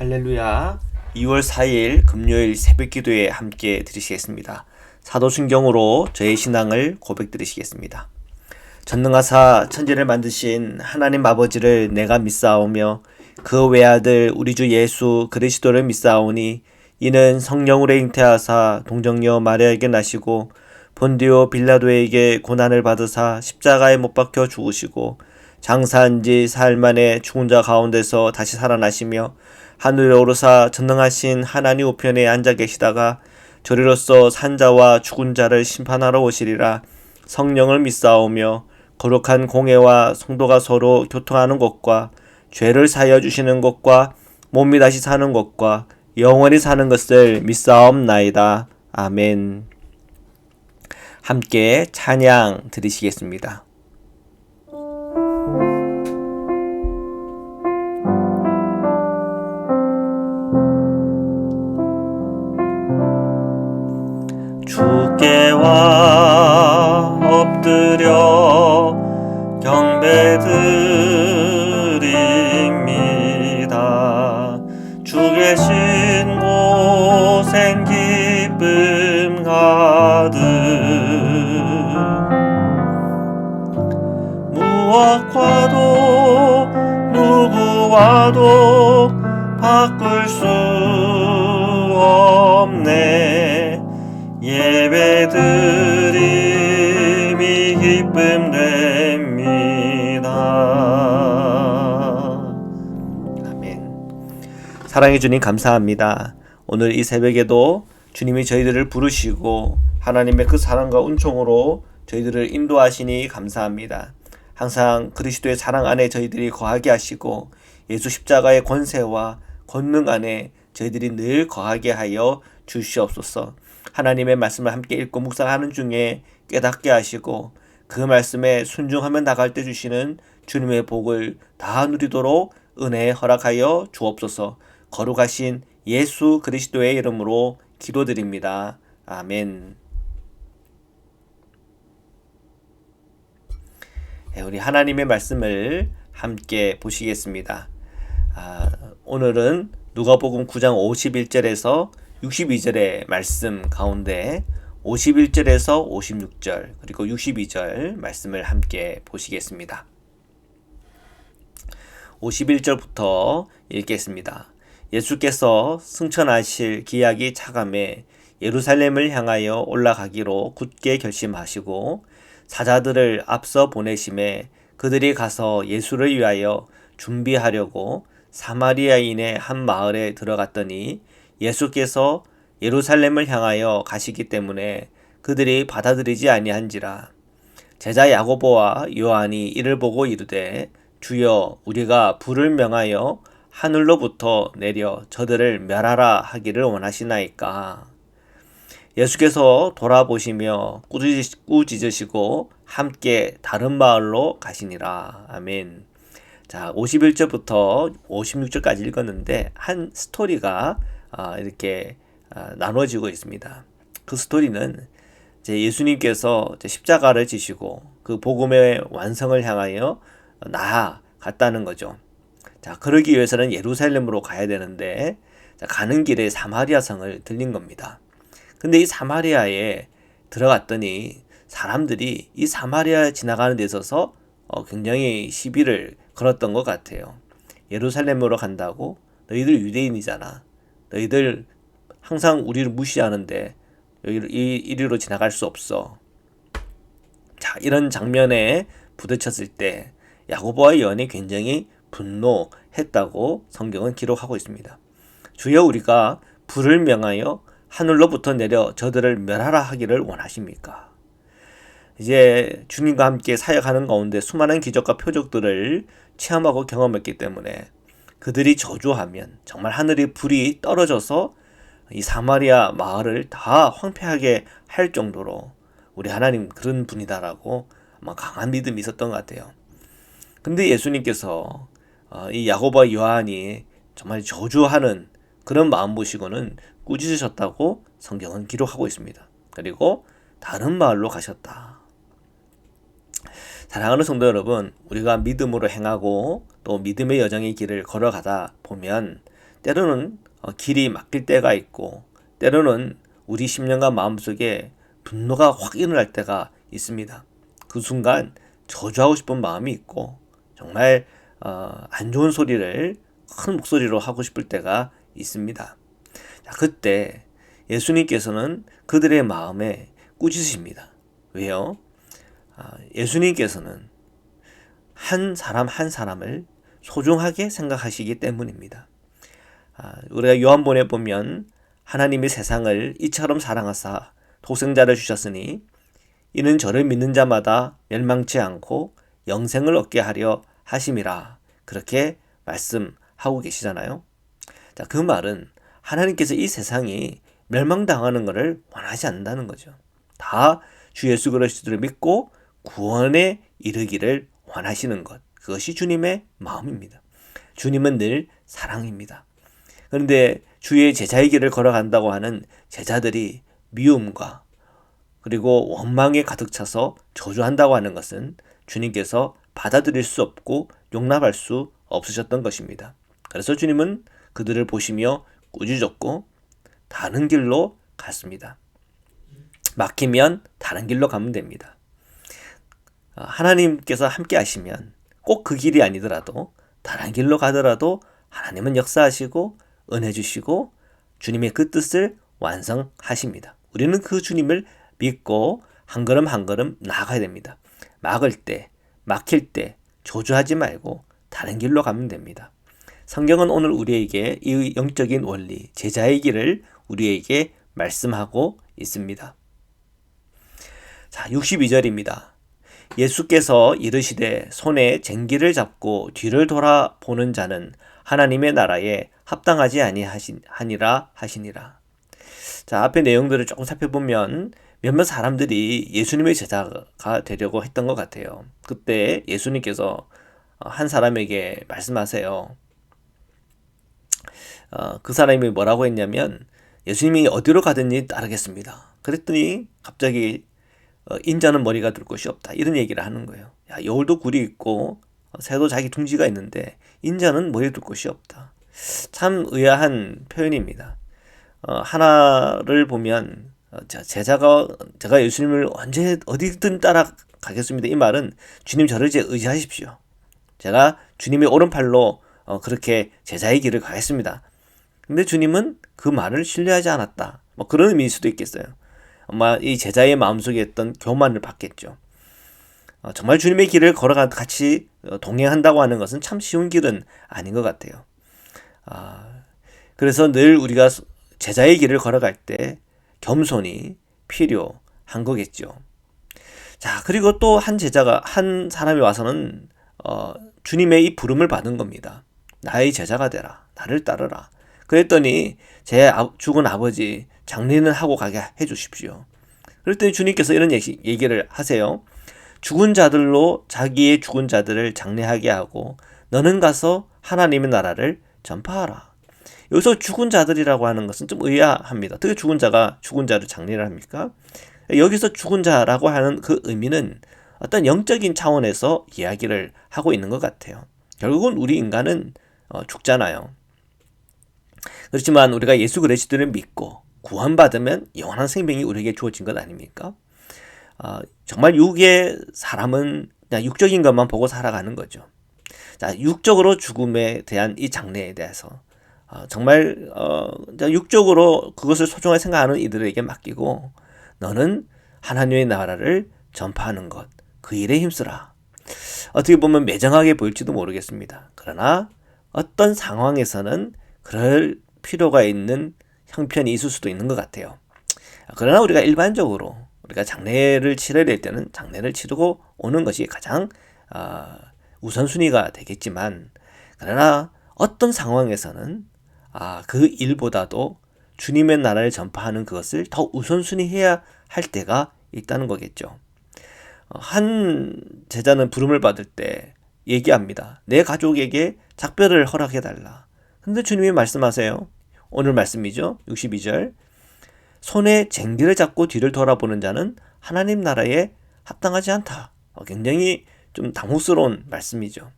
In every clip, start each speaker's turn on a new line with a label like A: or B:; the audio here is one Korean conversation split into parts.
A: 할렐루야. 2월 4일 금요일 새벽기도에 함께 드리시겠습니다. 사도순경으로 저의 신앙을 고백드리시겠습니다. 전능하사 천지를 만드신 하나님 아버지를 내가 믿사오며 그 외아들 우리 주 예수 그리스도를 믿사오니 이는 성령으로 잉태하사 동정녀 마리아에게 나시고 본디오 빌라도에게 고난을 받으사 십자가에 못 박혀 죽으시고 장사한 지 사흘 만에 죽은 자 가운데서 다시 살아나시며 하늘에 오르사 전능하신 하나님 우편에 앉아 계시다가 저리로서 산자와 죽은 자를 심판하러 오시리라. 성령을 믿사오며 거룩한 공회와 성도가 서로 교통하는 것과 죄를 사하여 주시는 것과 몸이 다시 사는 것과 영원히 사는 것을 믿사옵나이다. 아멘. 함께 찬양 드리시겠습니다. 주께와 엎드려 경배드립니다. 주 계신 곳엔 기쁨 가득 무엇과도 누구와도 바꿀 수 없네. 예배드림이 기쁨 됩니다. 아멘. 사랑해 주님 감사합니다. 오늘 이 새벽에도 주님이 저희들을 부르시고 하나님의 그 사랑과 은총으로 저희들을 인도하시니 감사합니다. 항상 그리스도의 사랑 안에 저희들이 거하게 하시고 예수 십자가의 권세와 권능 안에 저희들이 늘 거하게 하여 주시옵소서. 하나님의 말씀을 함께 읽고 묵상하는 중에 깨닫게 하시고 그 말씀에 순종하며 나갈 때 주시는 주님의 복을 다 누리도록 은혜 허락하여 주옵소서. 거룩하신 예수 그리스도의 이름으로 기도드립니다. 아멘. 우리 하나님의 말씀을 함께 보시겠습니다. 오늘은 누가복음 9장 51절에서 62절의 말씀 가운데 51절에서 56절 그리고 62절 말씀을 함께 보시겠습니다. 51절부터 읽겠습니다. 예수께서 승천하실 기약이 차감해 예루살렘을 향하여 올라가기로 굳게 결심하시고 사자들을 앞서 보내심에 그들이 가서 예수를 위하여 준비하려고 사마리아인의 한 마을에 들어갔더니 예수께서 예루살렘을 향하여 가시기 때문에 그들이 받아들이지 아니한지라. 제자 야고보와 요한이 이를 보고 이르되 주여 우리가 불을 명하여 하늘로부터 내려 저들을 멸하라 하기를 원하시나이까. 예수께서 돌아보시며 꾸짖으시고 함께 다른 마을로 가시니라. 아멘. 자, 51절부터 56절까지 읽었는데 한 스토리가 이렇게 나눠지고 있습니다. 그 스토리는 이제 예수님께서 십자가를 지시고 그 복음의 완성을 향하여 나아갔다는 거죠. 자, 그러기 위해서는 예루살렘으로 가야 되는데 가는 길에 사마리아 성을 들린 겁니다. 근데 이 사마리아에 들어갔더니 사람들이 이 사마리아 지나가는 데 있어서 굉장히 시비를 걸었던 것 같아요. 예루살렘으로 간다고? 너희들 유대인이잖아. 너희들 항상 우리를 무시하는데 이리로 지나갈 수 없어. 자, 이런 장면에 부딪혔을 때 야고보와 요한이 굉장히 분노했다고 성경은 기록하고 있습니다. 주여 우리가 불을 명하여 하늘로부터 내려 저들을 멸하라 하기를 원하십니까? 이제 주님과 함께 사역하는 가운데 수많은 기적과 표적들을 체험하고 경험했기 때문에 그들이 저주하면 정말 하늘의 불이 떨어져서 이 사마리아 마을을 다 황폐하게 할 정도로 우리 하나님 그런 분이다라고 아마 강한 믿음이 있었던 것 같아요. 근데 예수님께서 이 야고보와 요한이 정말 저주하는 그런 마음 보시고는 꾸짖으셨다고 성경은 기록하고 있습니다. 그리고 다른 마을로 가셨다. 사랑하는 성도 여러분, 우리가 믿음으로 행하고 또 믿음의 여정의 길을 걸어가다 보면 때로는 길이 막힐 때가 있고, 때로는 우리 심령과 마음속에 분노가 확 일어날 때가 있습니다. 그 순간 저주하고 싶은 마음이 있고, 정말 안 좋은 소리를 큰 목소리로 하고 싶을 때가 있습니다. 자, 그때 예수님께서는 그들의 마음에 꾸짖으십니다. 왜요? 예수님께서는 한 사람 한 사람을 소중하게 생각하시기 때문입니다. 우리가 요한복음에 보면 하나님이 세상을 이처럼 사랑하사 독생자를 주셨으니 이는 저를 믿는 자마다 멸망치 않고 영생을 얻게 하려 하심이라, 그렇게 말씀하고 계시잖아요. 자, 그 말은 하나님께서 이 세상이 멸망당하는 것을 원하지 않는다는 거죠. 다 주 예수 그리스도를 믿고 구원에 이르기를 원하시는 것, 그것이 주님의 마음입니다. 주님은 늘 사랑입니다. 그런데 주의 제자의 길을 걸어간다고 하는 제자들이 미움과 그리고 원망에 가득 차서 저주한다고 하는 것은 주님께서 받아들일 수 없고 용납할 수 없으셨던 것입니다. 그래서 주님은 그들을 보시며 꾸짖었고 다른 길로 갔습니다. 막히면 다른 길로 가면 됩니다. 하나님께서 함께 하시면 꼭 그 길이 아니더라도 다른 길로 가더라도 하나님은 역사하시고 은혜 주시고 주님의 그 뜻을 완성하십니다. 우리는 그 주님을 믿고 한 걸음 한 걸음 나아가야 됩니다. 막을 때, 막힐 때 조주하지 말고 다른 길로 가면 됩니다. 성경은 오늘 우리에게 이 영적인 원리, 제자의 길을 우리에게 말씀하고 있습니다. 자, 62절입니다. 예수께서 이르시되 손에 쟁기를 잡고 뒤를 돌아보는 자는 하나님의 나라에 합당하지 아니하니라 하시니라. 자, 앞의 내용들을 조금 살펴보면 몇몇 사람들이 예수님의 제자가 되려고 했던 것 같아요. 그때 예수님께서 한 사람에게 말씀하세요. 그 사람이 뭐라고 했냐면 예수님이 어디로 가든지 따르겠습니다. 그랬더니 갑자기 인자는 머리가 둘 곳이 없다, 이런 얘기를 하는 거예요. 야, 여울도 굴이 있고 새도 자기 둥지가 있는데 인자는 머리 둘 곳이 없다. 참 의아한 표현입니다. 하나를 보면 제가 예수님을 언제 어디든 따라가겠습니다. 이 말은 주님 저를 이제 의지하십시오. 제가 주님의 오른팔로 그렇게 제자의 길을 가겠습니다. 근데 주님은 그 말을 신뢰하지 않았다, 뭐 그런 의미일 수도 있겠어요. 아마 이 제자의 마음속에 있던 교만을 받겠죠. 정말 주님의 길을 걸어가 같이 동행한다고 하는 것은 참 쉬운 길은 아닌 것 같아요. 그래서 늘 우리가 제자의 길을 걸어갈 때 겸손이 필요한 거겠죠. 자, 그리고 또 한 사람이 와서는 주님의 이 부름을 받은 겁니다. 나의 제자가 되라, 나를 따르라. 그랬더니 제 죽은 아버지 장례는 하고 가게 해주십시오. 그랬더니 주님께서 이런 얘기를 하세요. 죽은 자들로 자기의 죽은 자들을 장례하게 하고 너는 가서 하나님의 나라를 전파하라. 여기서 죽은 자들이라고 하는 것은 좀 의아합니다. 어떻게 죽은 자가 죽은 자를 장례를 합니까? 여기서 죽은 자라고 하는 그 의미는 어떤 영적인 차원에서 이야기를 하고 있는 것 같아요. 결국은 우리 인간은 죽잖아요. 그렇지만 우리가 예수 그리스도를 믿고 구원받으면 영원한 생명이 우리에게 주어진 것 아닙니까? 정말 육의 사람은 그냥 육적인 것만 보고 살아가는 거죠. 자, 육적으로 죽음에 대한 이 장래에 대해서 정말 육적으로 그것을 소중하게 생각하는 이들에게 맡기고 너는 하나님의 나라를 전파하는 것, 그 일에 힘쓰라. 어떻게 보면 매정하게 보일지도 모르겠습니다. 그러나 어떤 상황에서는 그럴 필요가 있는 형편이 있을 수도 있는 것 같아요. 그러나 우리가 일반적으로 우리가 장례를 치러야 될 때는 장례를 치르고 오는 것이 가장 우선순위가 되겠지만, 그러나 어떤 상황에서는 그 일보다도 주님의 나라를 전파하는 그것을 더 우선순위해야 할 때가 있다는 거겠죠. 한 제자는 부름을 받을 때 얘기합니다. 내 가족에게 작별을 허락해달라. 근데 주님이 말씀하세요. 오늘 말씀이죠. 62절. 손에 쟁기를 잡고 뒤를 돌아보는 자는 하나님 나라에 합당하지 않다. 굉장히 좀 당혹스러운 말씀이죠.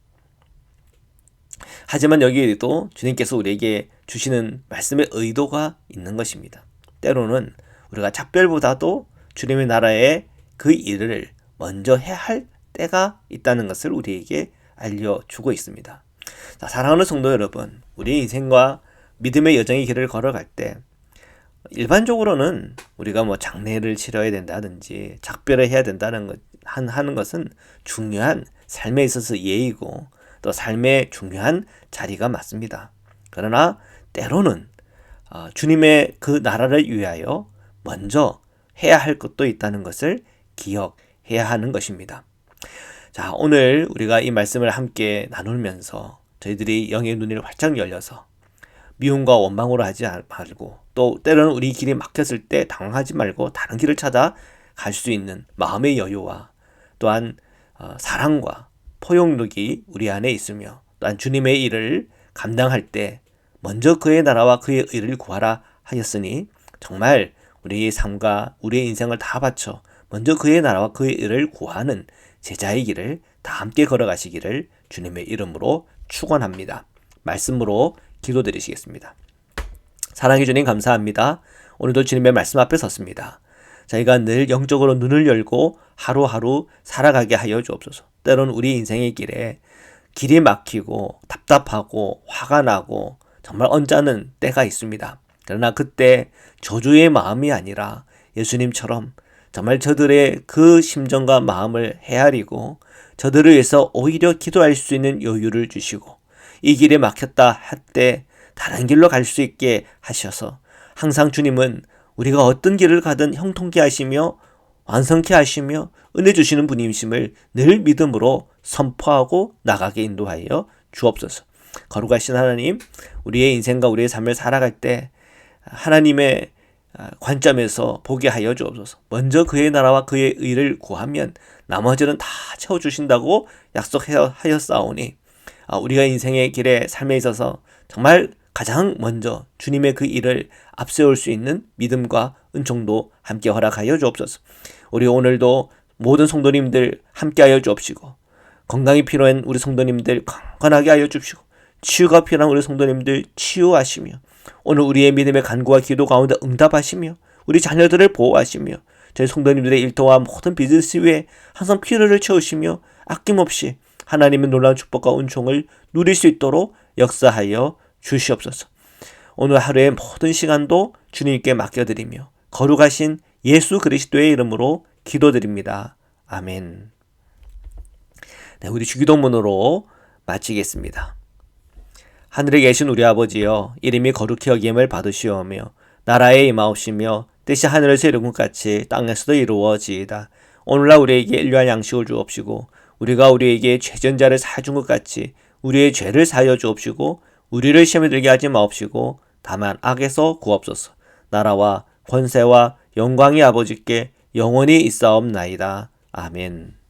A: 하지만 여기에도 주님께서 우리에게 주시는 말씀의 의도가 있는 것입니다. 때로는 우리가 작별보다도 주님의 나라의 그 일을 먼저 해야 할 때가 있다는 것을 우리에게 알려주고 있습니다. 자, 사랑하는 성도 여러분, 우리 인생과 믿음의 여정의 길을 걸어갈 때 일반적으로는 우리가 장례를 치러야 된다든지 작별을 해야 된다는 하는 것은 중요한 삶에 있어서 예의고 또 삶의 중요한 자리가 맞습니다. 그러나 때로는 주님의 그 나라를 위하여 먼저 해야 할 것도 있다는 것을 기억해야 하는 것입니다. 자, 오늘 우리가 이 말씀을 함께 나누면서 저희들이 영의 눈이 활짝 열려서 미움과 원망으로 하지 말고 또 때로는 우리 길이 막혔을 때 당황하지 말고 다른 길을 찾아 갈 수 있는 마음의 여유와 또한 사랑과 포용력이 우리 안에 있으며 또한 주님의 일을 감당할 때 먼저 그의 나라와 그의 의를 구하라 하였으니 정말 우리의 삶과 우리의 인생을 다 바쳐 먼저 그의 나라와 그의 의를 구하는 제자의 길을 다 함께 걸어가시기를 주님의 이름으로 축원합니다. 말씀으로 기도드리시겠습니다. 사랑해 주님 감사합니다. 오늘도 주님의 말씀 앞에 섰습니다. 저희가 늘 영적으로 눈을 열고 하루하루 살아가게 하여 주옵소서. 때로는 우리 인생의 길이 막히고 답답하고 화가 나고 정말 언짢은 때가 있습니다. 그러나 그때 저주의 마음이 아니라 예수님처럼 정말 저들의 그 심정과 마음을 헤아리고 저들을 위해서 오히려 기도할 수 있는 여유를 주시고 이 길에 막혔다 할 때 다른 길로 갈 수 있게 하셔서 항상 주님은 우리가 어떤 길을 가든 형통케 하시며 완성케 하시며 은혜 주시는 분이심을 늘 믿음으로 선포하고 나가게 인도하여 주옵소서. 거룩하신 하나님, 우리의 인생과 우리의 삶을 살아갈 때 하나님의 관점에서 보게 하여 주옵소서. 먼저 그의 나라와 그의 의를 구하면 나머지는 다 채워주신다고 약속하였사오니 우리가 인생의 길에 삶에 있어서 정말 가장 먼저 주님의 그 일을 앞세울 수 있는 믿음과 은총도 함께 허락하여 주옵소서. 우리 오늘도 모든 성도님들 함께하여 주옵시고 건강이 필요한 우리 성도님들 건강하게 하여 주옵시고 치유가 필요한 우리 성도님들 치유하시며 오늘 우리의 믿음의 간구와 기도 가운데 응답하시며 우리 자녀들을 보호하시며 저희 성도님들의 일터와 모든 비즈니스 위에 항상 필요를 채우시며 아낌없이 하나님의 놀라운 축복과 은총을 누릴 수 있도록 역사하여 주시옵소서. 오늘 하루의 모든 시간도 주님께 맡겨드리며 거룩하신 예수 그리스도의 이름으로 기도드립니다. 아멘. 네, 우리 주기도문으로 마치겠습니다. 하늘에 계신 우리 아버지여, 이름이 거룩히 여김을 받으시오며 나라에 임하옵시며 뜻이 하늘에서 이룬 것 같이 땅에서도 이루어지이다. 오늘날 우리에게 일용할 양식을 주옵시고 우리가 우리에게 죄전자를 사준 것 같이 우리의 죄를 사하여 주옵시고 우리를 시험에 들게 하지 마옵시고 다만 악에서 구옵소서. 나라와 권세와 영광이 아버지께 영원히 있사옵나이다. 아멘.